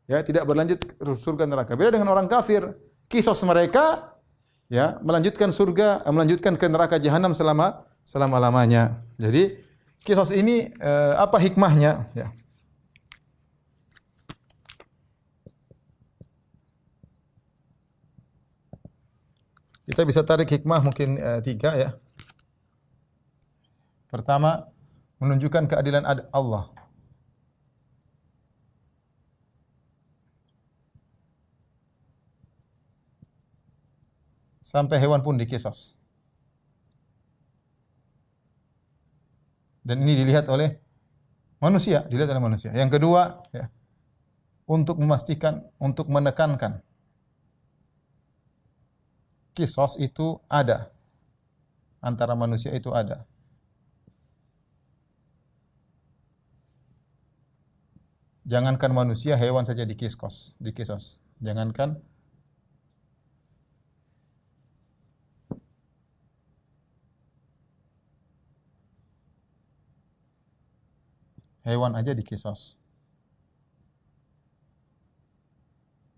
Ya, tidak berlanjut surga dan neraka. Beda dengan orang kafir, kisos mereka ya melanjutkan surga, melanjutkan ke neraka jahanam selama-lamanya. Jadi kisos ini apa hikmahnya, ya? Kita bisa tarik hikmah mungkin 3, ya. Pertama, menunjukkan keadilan Allah. Sampai hewan pun dikisos. Dan ini dilihat oleh manusia, Yang kedua, ya, untuk memastikan, untuk menekankan kisos itu ada. Antara manusia itu ada. Jangankan manusia, hewan saja dikisos. Jangankan hewan aja dikisos.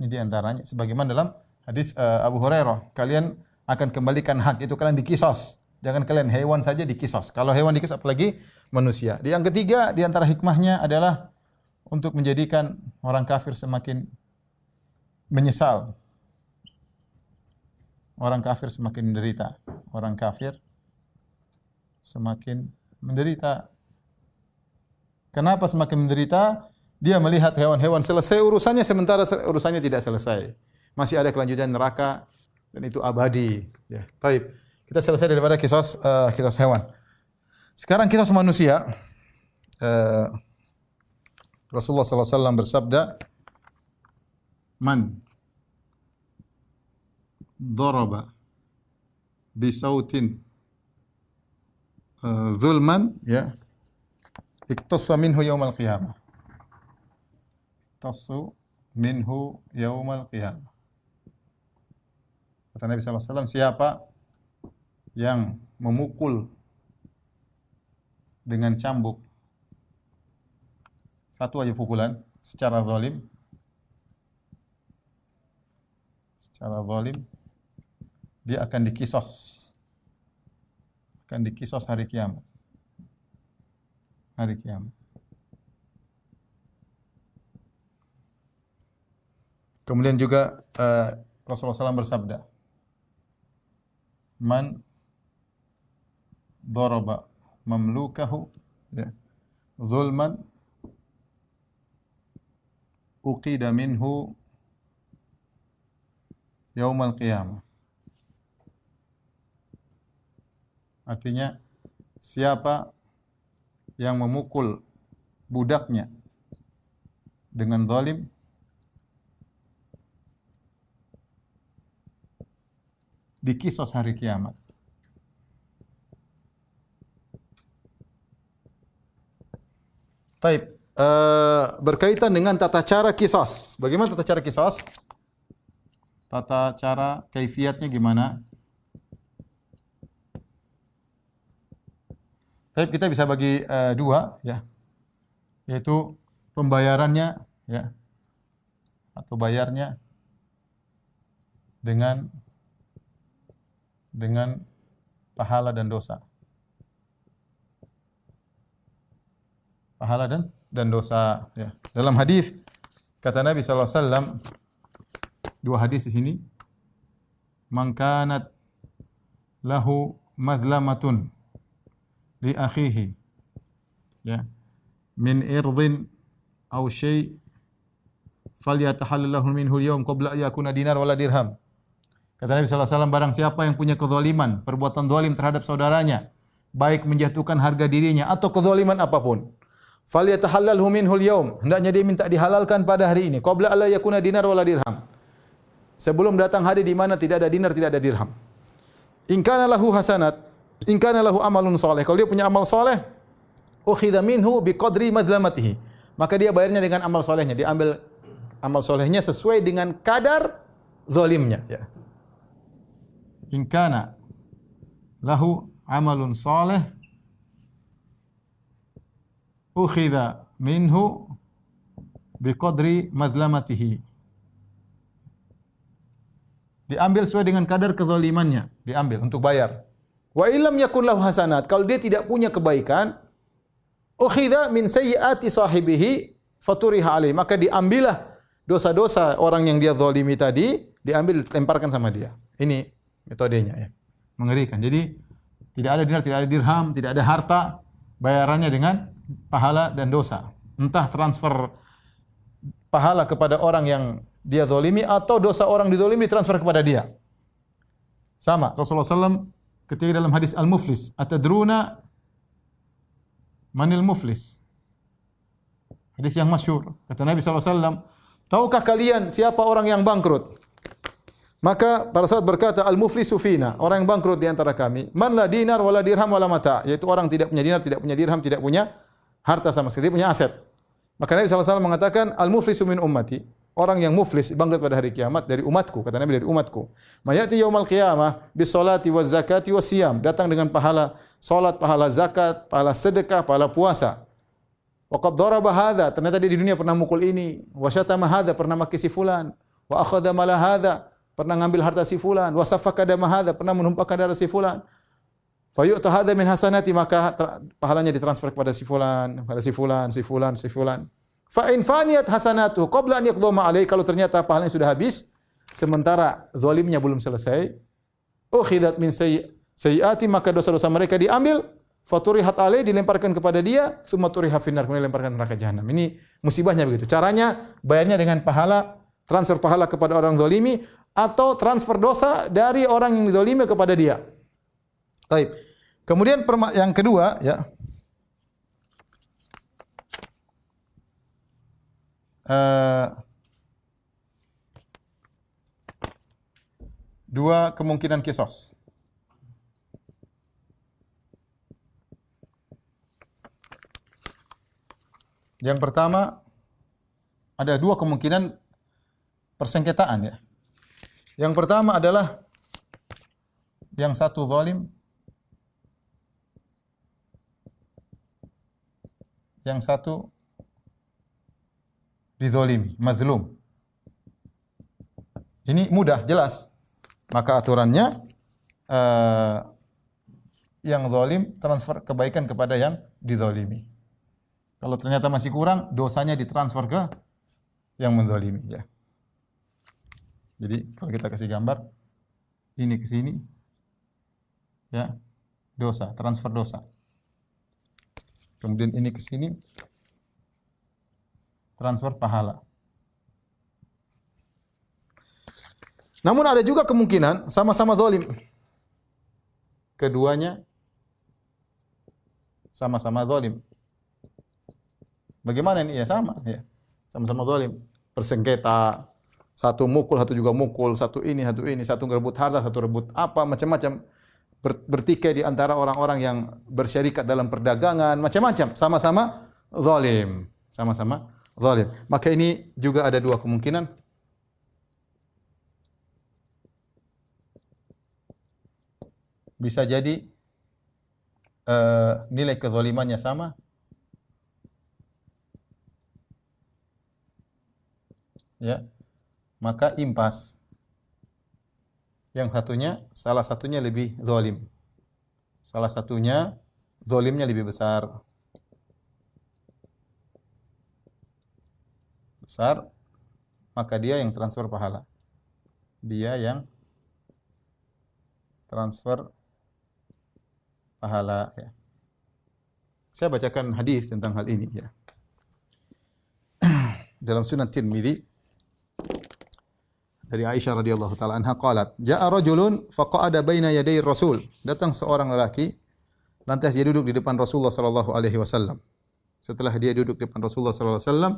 Ini diantaranya, sebagaimana dalam hadis Abu Hurairah, kalian akan kembalikan hak itu kalian dikisos. Jangan kalian hewan saja dikisos. Kalau hewan dikisos, apalagi manusia. Yang ketiga, diantara hikmahnya adalah untuk menjadikan orang kafir semakin menyesal. Orang kafir semakin menderita. Orang kafir semakin menderita. Kenapa semakin menderita? Dia melihat hewan-hewan selesai urusannya, sementara urusannya tidak selesai. Masih ada kelanjutan neraka dan itu abadi. Ya, baik. Kita selesai daripada kisos hewan. Sekarang kisos manusia. Rasulullah SAW bersabda, "Man daraba bisautin zulman, ya, iktassa minhu yaumal qiyamah." Iktassa minhu yaumal qiyamah. Kata Nabi SAW, siapa yang memukul dengan cambuk, satu aja pukulan secara zalim, dia akan dikisos. Akan dikisos hari kiamat. Hari kiamat. Kemudian juga Rasulullah SAW bersabda, "Man daraba mamlukahu, ya, zulman, uqida minhu yaumal qiyamah." Artinya, siapa yang memukul budaknya dengan zalim, di kisos hari kiamat. Taib, berkaitan dengan tata cara kisos. Bagaimana tata cara kisos? Tata cara kaifiatnya gimana? Taib, kita bisa bagi dua, ya, yaitu pembayarannya, ya, atau bayarnya dengan pahala dan dosa. Pahala dan dosa, ya. Dalam hadis kata Nabi sallallahu alaihi wasallam, dua hadis di sini, man kanat lahu mazlamatun li akhihi, ya, min irdin aw syai' falyatahallahu minhu al-yawm qabla an yakuna dinar wala dirham. Kata Nabi sallallahu alaihi wasallam, barang siapa yang punya kezaliman, perbuatan zalim terhadap saudaranya, baik menjatuhkan harga dirinya atau kezaliman apapun, falyatahallalhu minhu al-yawm, hendaknya dia minta dihalalkan pada hari ini, qabla alla yakuna dinar wala dirham. Sebelum datang hari di mana tidak ada dinar, tidak ada dirham. In kana lahu hasanat, in kana lahu amalun saleh, kalau dia punya amal saleh, ukhidha minhu biqadri madlamatihi, maka dia bayarnya dengan amal salehnya, diambil amal salehnya sesuai dengan kadar zalimnya, ya. In kana lahu amalun saleh ukhidha minhu biqadri madlamatihi, diambil sesuai dengan kadar kezalimannya, diambil untuk bayar. Wa illam yakun lahu hasanat, kalau dia tidak punya kebaikan, ukhidha min sayyiati sahibihi faturiha alaihi, maka diambillah dosa-dosa orang yang dia zalimi tadi, diambil dilemparkan sama dia. Ini metodenya, ya. Mengerikan. Jadi tidak ada dinar, tidak ada dirham, tidak ada harta, bayarannya dengan pahala dan dosa. Entah transfer pahala kepada orang yang dia zalimi atau dosa orang dizalimi ditransfer kepada dia. Sama, Rasulullah SAW ketika dalam hadis al-muflis, atadruna manil muflis? Hadis yang masyhur. Kata Nabi SAW, tahukah kalian siapa orang yang bangkrut? Maka para sahabat berkata, al-muflisu fina, orang yang bangkrut di antara kami, man la dinar wala dirham wala mata, yaitu orang tidak punya dinar, tidak punya dirham, tidak punya harta sama sekali, punya aset. Maka Nabi SAW mengatakan, al-muflisu min ummati, orang yang muflis bangkrut pada hari kiamat dari umatku, kata Nabi, dari umatku. Mayati yaumal qiyamah bis salati waz zakati was siyam, datang dengan pahala salat, pahala zakat, pahala sedekah, pahala puasa. Wa qad daraba hadza, ternyata dia di dunia pernah mukul ini, wa syatama hadza, pernah maki si fulan, wa akhadha mala hadza, pernah ngambil harta si fulan, wa safaka dama hadza, pernah menumpahkan darah si fulan. Fayu'ta hadza min hasanati, maka pahalanya ditransfer kepada si fulan, kepada si fulan, si fulan, si fulan. Fa in faniyat hasanatuhu qabla an yaqdama alaihi, kalau ternyata pahalanya sudah habis sementara zalimnya belum selesai, ukhidat min sayyiati, maka dosa-dosa mereka diambil, faturihat alaihi, dilemparkan kepada dia, tsumma turiha finnar, kemudian dilemparkan neraka jahanam. Ini musibahnya begitu. Caranya bayarnya dengan pahala, transfer pahala kepada orang zalimi atau transfer dosa dari orang yang dizalimi kepada dia. Baik. Kemudian yang kedua, ya. Dua kemungkinan kisos. Yang pertama, ada dua kemungkinan persengketaan, ya. Yang pertama adalah yang satu zalim, yang satu dizalimi, mazlum. Ini mudah, jelas. Maka aturannya yang zalim transfer kebaikan kepada yang dizalimi. Kalau ternyata masih kurang, dosanya ditransfer ke yang menzalimi, ya. Jadi kalau kita kasih gambar, ini ke sini, ya, dosa, transfer dosa. Kemudian ini ke sini, transfer pahala. Namun ada juga kemungkinan sama-sama zalim. Keduanya sama-sama zalim. Bagaimana ini? Ya sama, ya. Sama-sama zalim. Bersengketa, Satu mukul, satu juga mukul, satu ini, satu ngerebut harta, satu rebut apa, macam-macam. Bertikai di antara orang-orang yang bersyarikat dalam perdagangan, macam-macam, sama-sama zalim. Sama-sama zalim. Maka ini juga ada dua kemungkinan. Bisa jadi nilai kezalimannya sama. Ya. Maka impas. Yang satunya, salah satunya lebih zalim. Salah satunya zalimnya lebih besar. Besar, maka dia yang transfer pahala. Dia yang transfer pahala, ya. Saya bacakan hadis tentang hal ini, ya. Dalam Sunan Tirmidzi dari Aisyah radhiyallahu taala anha qalat, "Ja'a rajulun faqa'ada baina yaday Rasul." Datang seorang lelaki, lantas dia duduk di depan Rasulullah sallallahu alaihi wasallam. Setelah dia duduk di depan Rasulullah sallallahu alaihi wasallam,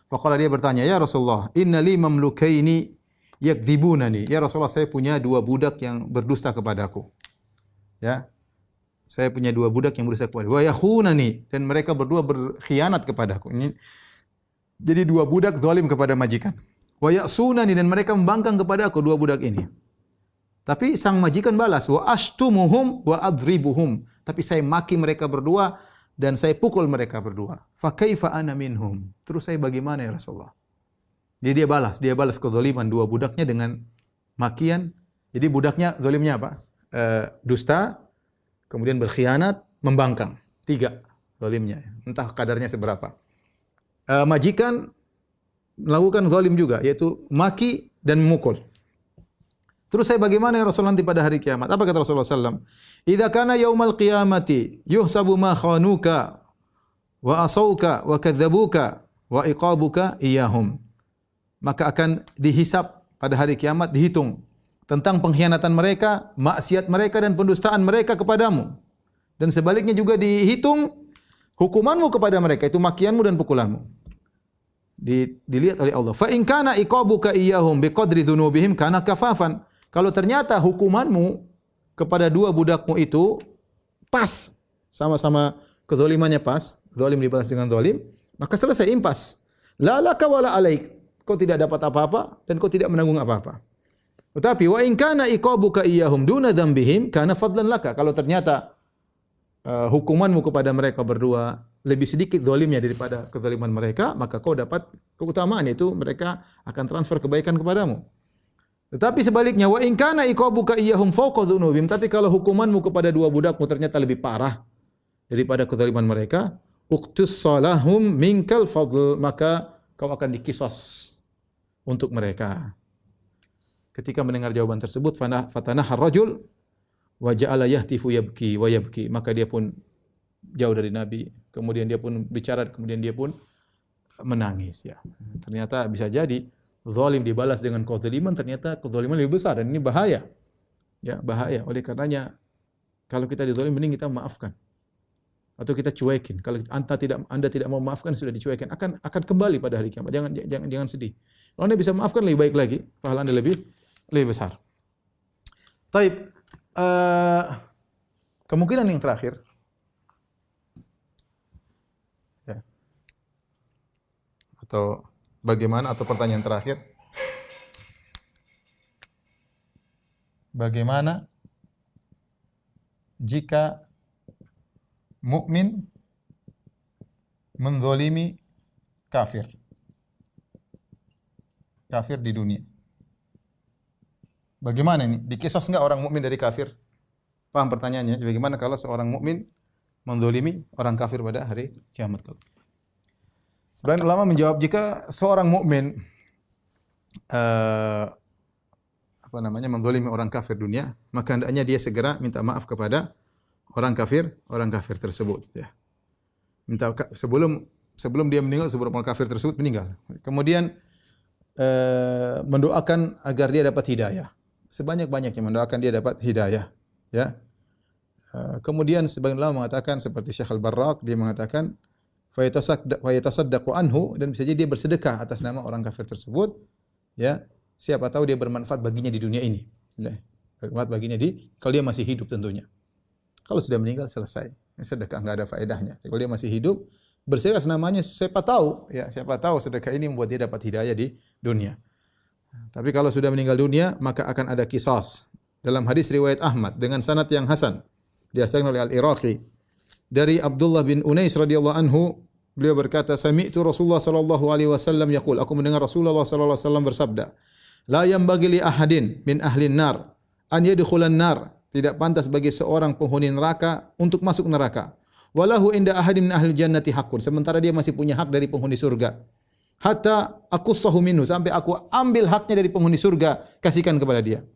faqala dia bertanya, "Ya Rasulullah, inna li mamlukaini yakdzibunani." Ya Rasulullah, saya punya dua budak yang berdusta kepadaku. Ya. Saya punya dua budak yang berdusta kepadaku. Wa yakhunani, dan mereka berdua berkhianat kepadaku. Ini jadi dua budak zalim kepada majikan. Wa ya'sunani, dan mereka membangkang kepada aku, dua budak ini. Tapi sang majikan balas, wa ashtumuhum wa adribuhum. Tapi saya maki mereka berdua dan saya pukul mereka berdua. Fa kaifa ana minhum? Terus saya bagaimana ya Rasulullah? Jadi dia balas kezaliman dua budaknya dengan makian. Jadi budaknya zalimnya apa? Dusta, kemudian berkhianat, membangkang. 3 zalimnya. Entah kadarnya seberapa. Majikan melakukan zalim juga, yaitu maki dan memukul. Terus saya bagaimana ya Rasulullah nanti pada hari kiamat? Apa kata Rasulullah SAW? Idza kana yaumal qiyamati yuhsabu ma khanuka wa asauka wa kadzabuka wa iqabuka iyahum. Maka akan dihisab pada hari kiamat, dihitung tentang pengkhianatan mereka, maksiat mereka dan pendustaan mereka kepadamu. Dan sebaliknya juga dihitung hukumanmu kepada mereka, itu makianmu dan pukulanmu. Dilihat oleh Allah. Fa in kana iqabuka iyyahum biqadri dzunubihim kana kafafan. Kalau ternyata hukumanmu kepada dua budakmu itu pas, sama-sama kezalimannya pas, zalim dibalas dengan zalim, maka selesai, impas. La laka wala alaik. Kau tidak dapat apa-apa dan kau tidak menanggung apa-apa. Tetapi wa in kana iqabuka iyyahum duna dzambihim kana fadlan laka. Kalau ternyata hukumanmu kepada mereka berdua lebih sedikit zalimnya daripada kezaliman mereka, maka kau dapat keutamaan, itu mereka akan transfer kebaikan kepadamu. Tetapi sebaliknya, wa in kana iqabuka iyyahum fawqa dzunubihim, tapi kalau hukumanmu kepada dua budakmu ternyata lebih parah daripada kezaliman mereka, uqtus salahum minkal fadl, maka kau akan dikisos untuk mereka. Ketika mendengar jawaban tersebut, fatanah ar-rajul wa ja'ala yahtifu yabki wa yabki, maka dia pun jauh dari Nabi, kemudian dia pun bicara, kemudian dia pun menangis, ya. Ternyata bisa jadi zalim dibalas dengan kezaliman, ternyata kezaliman lebih besar, dan ini bahaya. Ya, bahaya. Oleh karenanya kalau kita dizalim, mending kita maafkan atau kita cuekin. Kalau Anda tidak mau maafkan, sudah dicuekin, akan kembali pada hari kiamat. Jangan sedih. Kalau Anda bisa maafkan, lebih baik lagi, pahala Anda lebih besar. Taib, kemungkinan yang terakhir, ya. Atau bagaimana, atau pertanyaan terakhir, bagaimana jika mukmin menzalimi kafir di dunia? Bagaimana ini? Dikisos enggak orang mukmin dari kafir? Paham pertanyaannya? Bagaimana kalau seorang mukmin menzalimi orang kafir pada hari kiamat? Sebagian ulama menjawab, jika seorang mukmin menzalimi orang kafir dunia, maka hendaknya dia segera minta maaf kepada orang kafir tersebut, ya. Minta sebelum dia meninggal, sebelum orang kafir tersebut meninggal. Kemudian mendoakan agar dia dapat hidayah. Sebanyak-banyaknya mendoakan dia dapat hidayah, ya. Kemudian sebagian ulama mengatakan seperti Syekh Al-Barraq, dia mengatakan fa yatasaddaqu anhu, dan bisa jadi dia bersedekah atas nama orang kafir tersebut, ya. siapa tahu dia bermanfaat baginya di dunia ini. Ya, bermanfaat baginya kalau dia masih hidup tentunya. Kalau sudah meninggal selesai. Sedekah enggak ada faedahnya. Kalau dia masih hidup, bersedekah namanya siapa tahu sedekah ini membuat dia dapat hidayah di dunia. Tapi kalau sudah meninggal dunia, maka akan ada qisas. Dalam hadis riwayat Ahmad dengan sanad yang hasan, dihasankan oleh Al-Iraqi dari Abdullah bin Unais radhiyallahu anhu, beliau berkata, "Sami'tu Rasulullah sallallahu alaihi wasallam yaqul," aku mendengar Rasulullah sallallahu alaihi wasallam bersabda, "La yanbaghi li ahadin min ahli nar an yadkhulan nar." Tidak pantas bagi seorang penghuni neraka untuk masuk neraka. Walahu inda ahadin min ahli jannati haqqun. Sementara dia masih punya hak dari penghuni surga. Hatta aqussahu minhu, sampai aku ambil haknya dari penghuni surga, kasihkan kepada dia.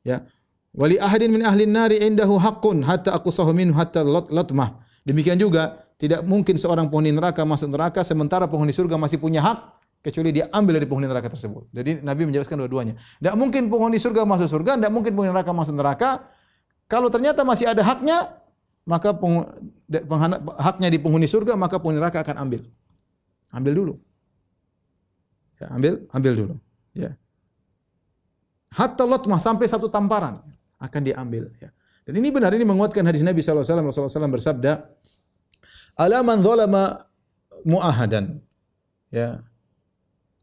Ya. Wali ahadin min ahli nari indahu haqqun hatta aqussahu minhu hatta latmah. Demikian juga tidak mungkin seorang penghuni neraka masuk neraka sementara penghuni surga masih punya hak kecuali dia ambil dari penghuni neraka tersebut. Jadi Nabi menjelaskan dua-duanya. Tidak mungkin penghuni surga masuk surga, tidak mungkin penghuni neraka masuk neraka. Kalau ternyata masih ada haknya, maka haknya di penghuni surga, maka penghuni neraka akan ambil. Ambil dulu. Ya, ambil dulu. Ya. Hatta latmah, sampai satu tamparan akan diambil. Ya. Dan ini benar, ini menguatkan hadis Nabi SAW. Rasulullah SAW bersabda, "Ala man zalama mu'ahadan, ya,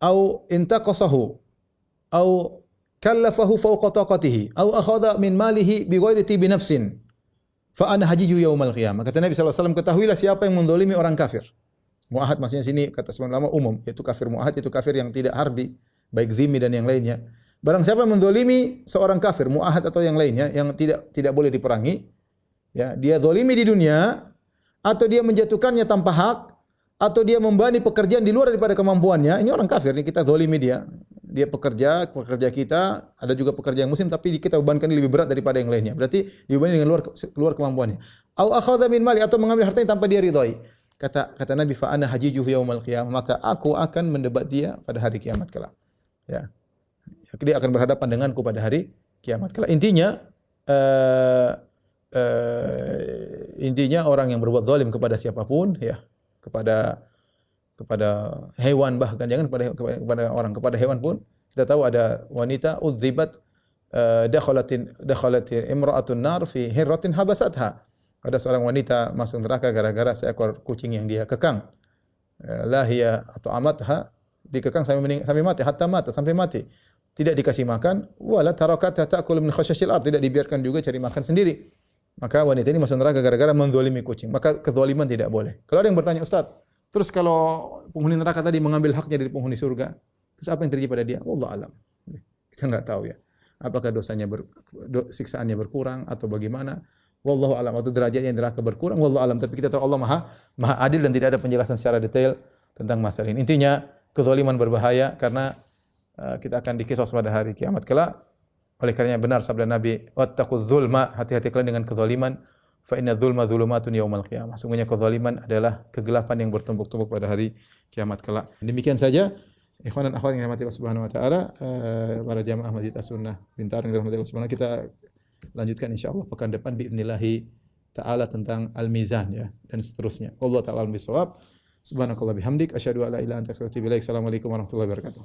au intaqasahu, au kallafahu fawqa taqatihi, au akhadha min malihi bighairi tibi nafsin, fa ana hajiju yaumal qiyamah." Kata Nabi SAW, ketahuilah siapa yang menzalimi orang kafir. Mu'ahad maksudnya sini kata sebagian ulama umum, yaitu kafir mu'ahad, itu kafir yang tidak harbi, baik zimmi dan yang lainnya. Barang siapa yang menzalimi seorang kafir, mu'ahad atau yang lainnya, yang tidak boleh diperangi, ya, dia zalimi di dunia, atau dia menjatuhkannya tanpa hak, atau dia membebani pekerjaan di luar daripada kemampuannya, ini orang kafir, ini kita zalimi dia. Dia pekerja kita, ada juga pekerja yang muslim tapi kita bebankan lebih berat daripada yang lainnya. Berarti dibebani dengan luar kemampuannya. Au akhadha min mali, atau mengambil hartanya tanpa dia ridhai. Kata Nabi, fa ana hajijuhu yaumal qiyamah, maka aku akan mendebat dia pada hari kiamat kelak. Ya. Dia akan berhadapan denganku pada hari kiamat kelak. Intinya orang yang berbuat zalim kepada siapapun, ya, kepada hewan, bahkan jangan kepada orang, kepada hewan pun. Kita tahu ada wanita udzibat dakhalatin imra'atun nar fi hirratin habasatha. Ada seorang wanita masuk neraka gara-gara seekor kucing yang dia kekang. Lahia atau amatha, dikekang sampai mati, hatta mata, sampai mati. Tidak dikasih makan, wala tarakatha ta'kul min khashashil ard, tidak dibiarkan juga cari makan sendiri. Maka wanita ini masuk neraka gara-gara menzalimi kucing. Maka kezaliman tidak boleh. Kalau ada yang bertanya, "Ustaz, terus kalau penghuni neraka tadi mengambil haknya dari penghuni surga, terus apa yang terjadi pada dia?" Wallahu alam. Kita enggak tahu ya. Apakah siksaannya berkurang atau bagaimana? Wallahu alam. Atau derajatnya neraka berkurang? Wallahu alam. Tapi kita tahu Allah Maha adil dan tidak ada penjelasan secara detail tentang masalah ini. Intinya, kezaliman berbahaya karena kita akan dikisos pada hari kiamat kelak. Oleh karenanya benar sabda Nabi, "Wattaqudz zulma," hati-hati kalian dengan kezaliman. Fa inna dzulma dzulumatun yaumal qiyamah. Sungguhnya kezaliman adalah kegelapan yang bertumpuk-tumpuk pada hari kiamat kelak. Demikian saja ikhwan dan akhwat yang dirahmati Allah Subhanahu wa taala, para jamaah Masjid As-Sunnah Bintar yang dirahmati Allah Subhanahu, kita lanjutkan insyaallah pekan depan باذنillah taala tentang al-mizan, ya, dan seterusnya. Wallahu taala al-bisawab. Subhanakallah bihamdik asyhadu an la ilaha illa anta astaghfiruka wa atubu ilaik. Assalamualaikum warahmatullahi wabarakatuh.